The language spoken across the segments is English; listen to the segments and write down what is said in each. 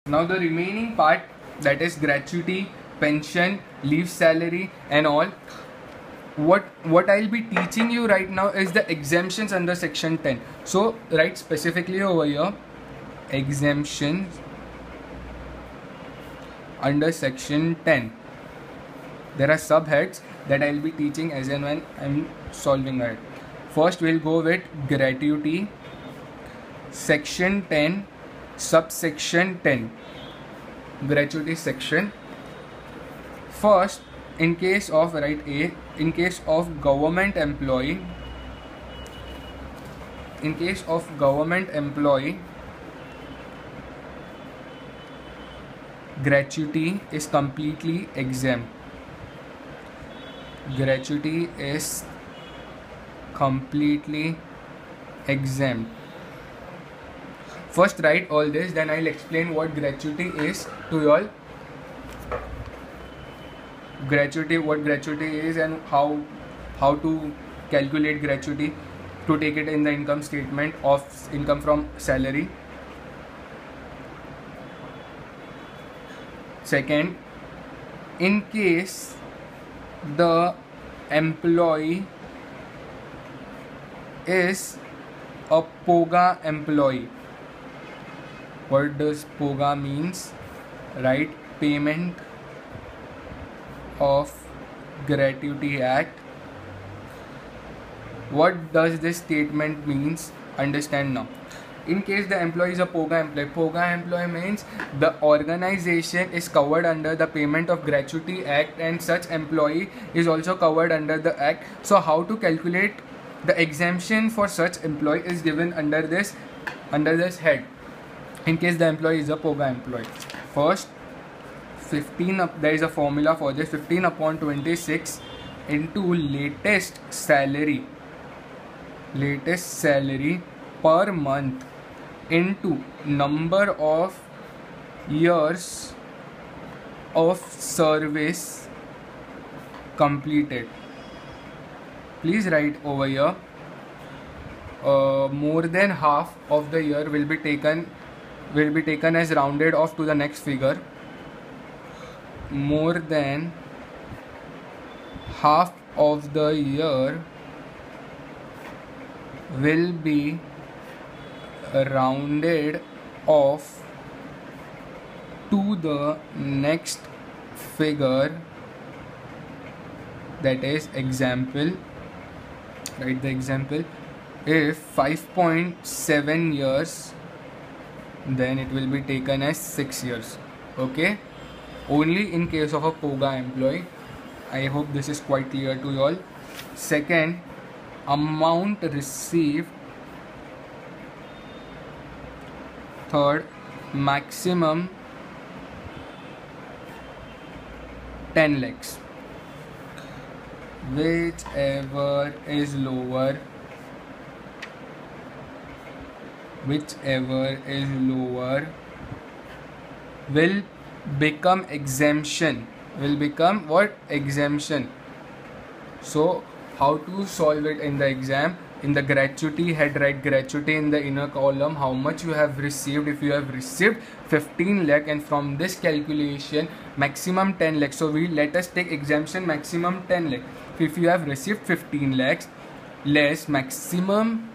Now the remaining part, that is gratuity, pension, leave salary and all, what I'll be teaching you right now is the exemptions under section 10. So write specifically over here, exemptions under section 10. There are subheads that I'll be teaching as and when I'm solving it. First we'll go with gratuity, section 10, subsection 10. Gratuity section. First, in case of, write A, in case of government employee, gratuity is completely exempt. Gratuity is completely exempt. First write all this, then I'll explain what gratuity is to you all. What gratuity is and how to calculate gratuity to take it in the income statement of income from salary. Second, in case the employee is a POGA employee. What does POGA means? Right, Payment of Gratuity Act. What does this statement means? Understand now. In case the employee is a POGA employee means the organization is covered under the Payment of Gratuity Act and such employee is also covered under the act. So how to calculate the exemption for such employee is given under this head. In case the employee is a POGA employee. First, 15 there is a formula for this, 15 upon 26 into latest salary per month into number of years of service completed. Please write over here, more than half of the year will be taken as rounded off to the next figure. More than half of the year will be rounded off to the next figure. That is example. Write the example. If 5.7 years, then it will be taken as 6 years. Okay, only in case of a POGA employee. I hope this is quite clear to you all. Second, amount received. Third, maximum 10 lakhs. Whichever is lower will become exemption. Will become what? Exemption. So how to solve it in the exam? In the gratuity head, write gratuity in the inner column, how much you have received. If you have received 15 lakh, and from this calculation maximum 10 lakh. So let us take exemption maximum 10 lakh. If you have received 15 lakhs less maximum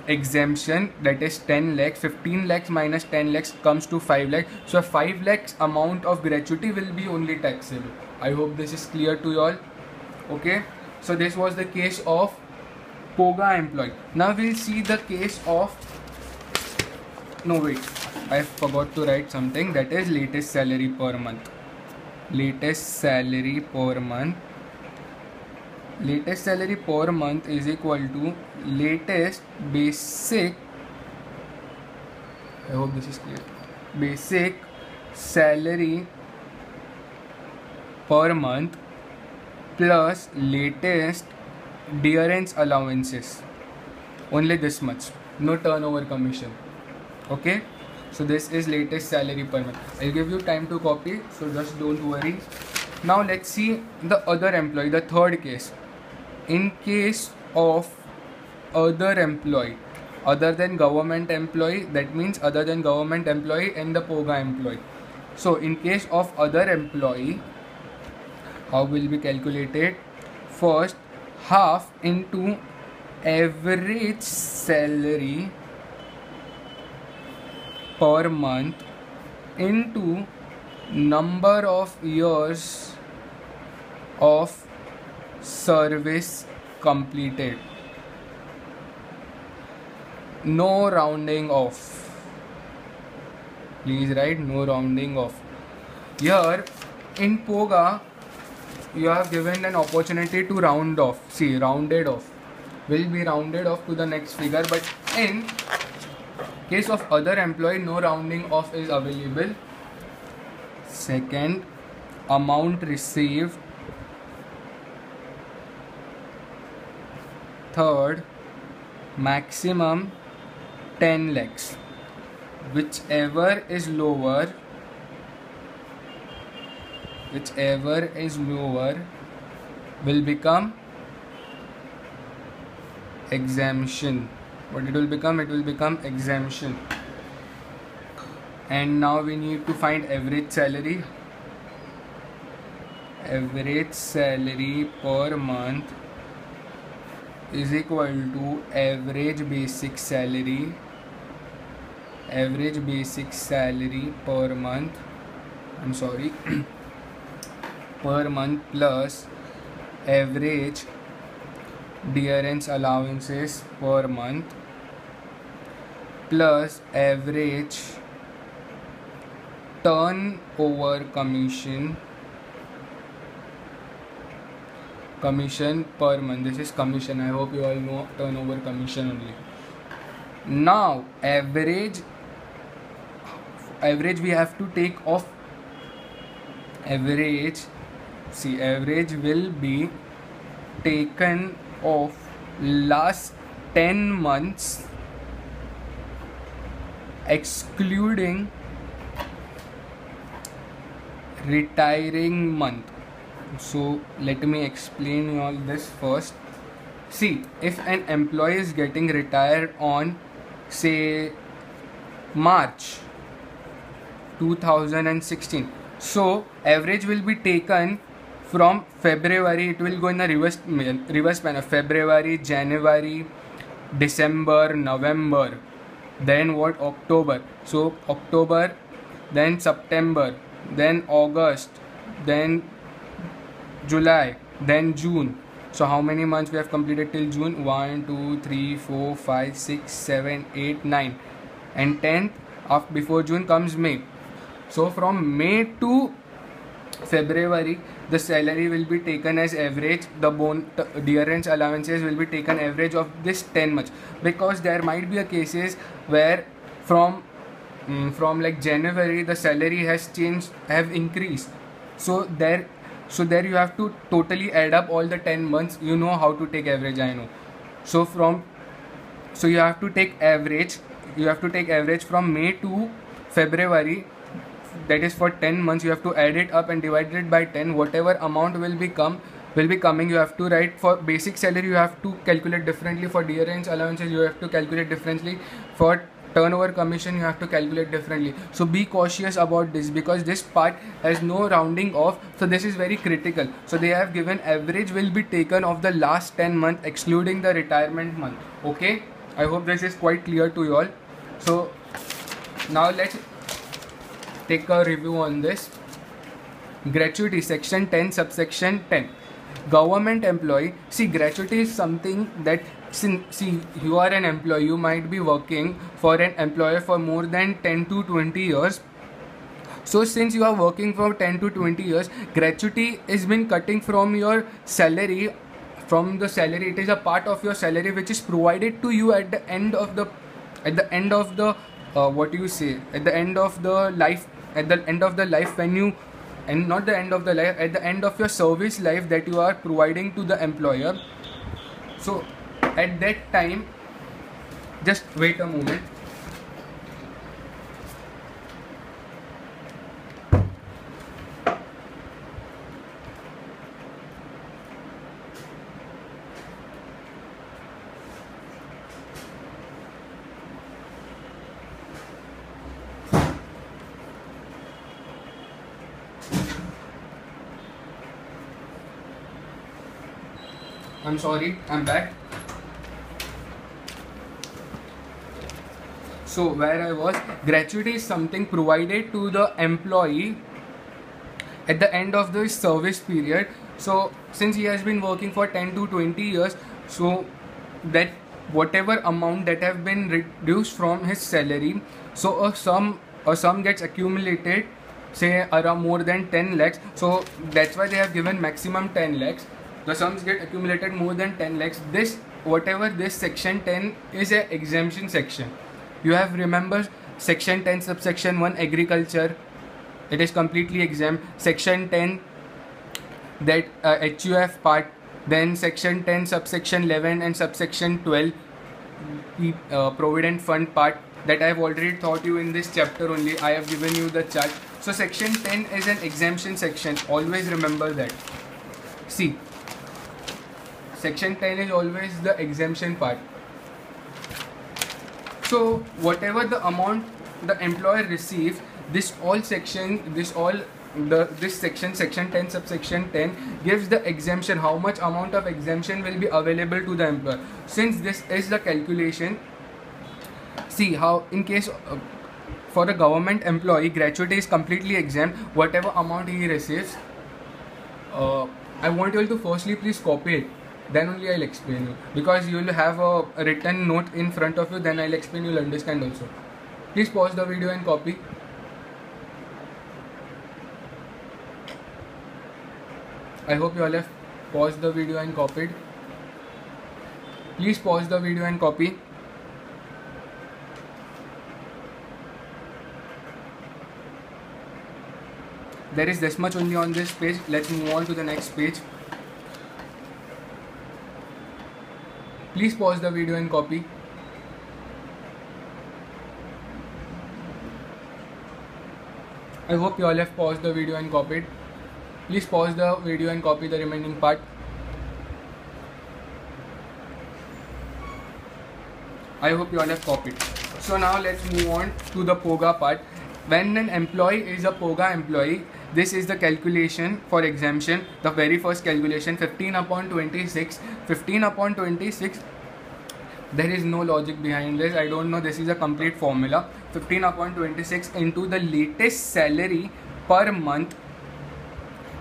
exemption, that is 10 lakhs, 15 lakhs minus 10 lakhs comes to 5 lakhs. So 5 lakhs amount of gratuity will be only taxable. I hope this is clear to you all. Okay, so this was the case of POGA employee. Now we'll see the case of, no wait, I forgot to write something, that is latest salary per month. Latest salary per month. Latest salary per month is equal to latest basic, I hope this is clear, basic salary per month plus latest dearance allowances. Only this much, no turnover commission. Okay, so this is latest salary per month. I'll give you time to copy, so just don't worry. Now let's see the other employee, the third case. In case of other employee, other than government employee, that means other than government employee and the POGA employee. So in case of other employee, how will be calculated? First, half into average salary per month into number of years of service completed. No rounding off. Please write no rounding off. Here in POGA, you have given an opportunity to round off. See, rounded off will be rounded off to the next figure, but in case of other employee, no rounding off is available. Second, amount received. Third, maximum 10 lakhs. Whichever is lower will become exemption. What it will become? It will become exemption. And now we need to find average salary. Average salary per month is equal to average basic salary. Average basic salary per month, per month plus average dearrence allowances per month plus average turnover commission per month. This is commission. I hope you all know turnover commission only. Now average we have to take off average. See, average will be taken off last 10 months excluding retiring month. So let me explain you all this first. See, if an employee is getting retired on say March 2016, so average will be taken from February. It will go in the reverse manner. February, January, December, November, then what? October. So October, then September, then August, then July, then June. So how many months we have completed till June? 1, 2, 3, 4, 5, 6, 7, 8, 9 and 10th before June comes May. So from May to February, the salary will be taken as average. The dearrence allowances will be taken average of this 10 months, because there might be a cases where from like January the salary has have increased. So there you have to totally add up all the 10 months. You know how to take average, I know. So you have to take average. You have to take average from May to February. That is for 10 months. You have to add it up and divide it by 10. Whatever amount will be coming, you have to write. For basic salary you have to calculate differently. For dearrence allowances you have to calculate differently. For turnover commission you have to calculate differently. So be cautious about this, because this part has no rounding off. So this is very critical. So they have given average will be taken of the last 10 months excluding the retirement month. Okay, I hope this is quite clear to you all. So now let's take a review on this. Gratuity, section 10 subsection 10. Government employee. See, gratuity is something that, see, you are an employee, you might be working for an employer for more than 10 to 20 years. So since you are working for 10 to 20 years, gratuity is been cutting from your salary. From the salary, it is a part of your salary which is provided to you at the end of the what do you say, at the end of the life, when you, and not the end of the life, at the end of your service life that you are providing to the employer. So at that time, just wait a moment. I'm sorry, I'm back. So where I was, gratuity is something provided to the employee at the end of the service period. So since he has been working for 10 to 20 years, so that whatever amount that have been reduced from his salary, so a sum gets accumulated, say around more than 10 lakhs. So that's why they have given maximum 10 lakhs. The sums get accumulated more than 10 lakhs. This, whatever this section 10 is a exemption section. You have remember section 10 subsection 1 agriculture, it is completely exempt. Section 10, that HUF part, then section 10 subsection 11 and subsection 12 provident fund part, that I have already taught you in this chapter only. I have given you the chart. So section 10 is an exemption section, always remember that. See, section 10 is always the exemption part. So whatever the amount the employer receives, this section 10 subsection 10 gives the exemption, how much amount of exemption will be available to the employer. Since this is the calculation, see how in case for a government employee, gratuity is completely exempt. Whatever amount he receives, I want you all to firstly please copy it, then only I'll explain you, because you will have a written note in front of you, then I'll explain, you'll understand also. Please pause the video and copy. I hope you all have paused the video and copied. Please pause the video and copy. There is this much only on this page. Let's move on to the next page. Please pause the video and copy. I hope you all have paused the video and copied. Please pause the video and copy the remaining part. I hope you all have copied. So now let's move on to the POGA part. When an employee is a POGA employee, this is the calculation for exemption. The very first calculation, 15 upon 26. 15 upon 26, there is no logic behind this. I don't know, this is a complete formula. 15 upon 26 into the latest salary per month.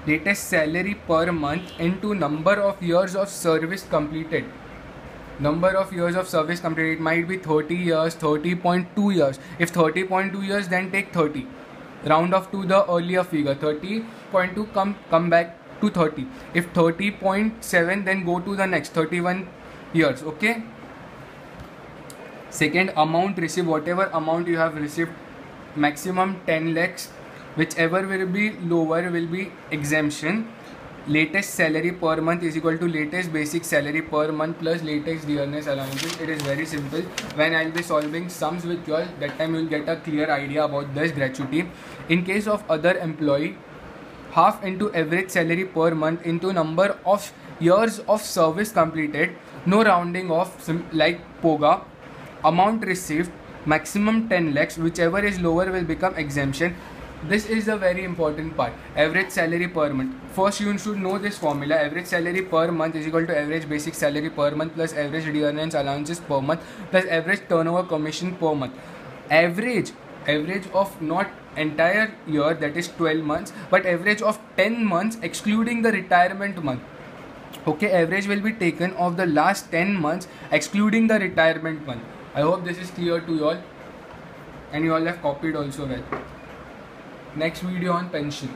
Latest salary per month into number of years of service completed. Number of years of service completed, it might be 30 years, 30.2 years. If 30.2 years, then take 30. Round off to the earlier figure. 30.2 come back to 30. If 30.7, then go to the next 31 years. Okay. Second, amount received, whatever amount you have received, maximum 10 lakhs. Whichever will be lower will be exemption. Latest salary per month is equal to latest basic salary per month plus latest dearness allowances. It is very simple. When I will be solving sums with you all, that time you will get a clear idea about this gratuity. In case of other employee, half into average salary per month into number of years of service completed, no rounding off like POGA. Amount received, maximum 10 lakhs, whichever is lower will become exemption. This is a very important part. Average salary per month. First you should know this formula. Average salary per month is equal to average basic salary per month plus average dearness allowances per month plus average turnover commission per month. Average of not entire year, that is 12 months, but average of 10 months excluding the retirement month. Okay, average will be taken of the last 10 months excluding the retirement month. I hope this is clear to you all and you all have copied also well. Next video on pension.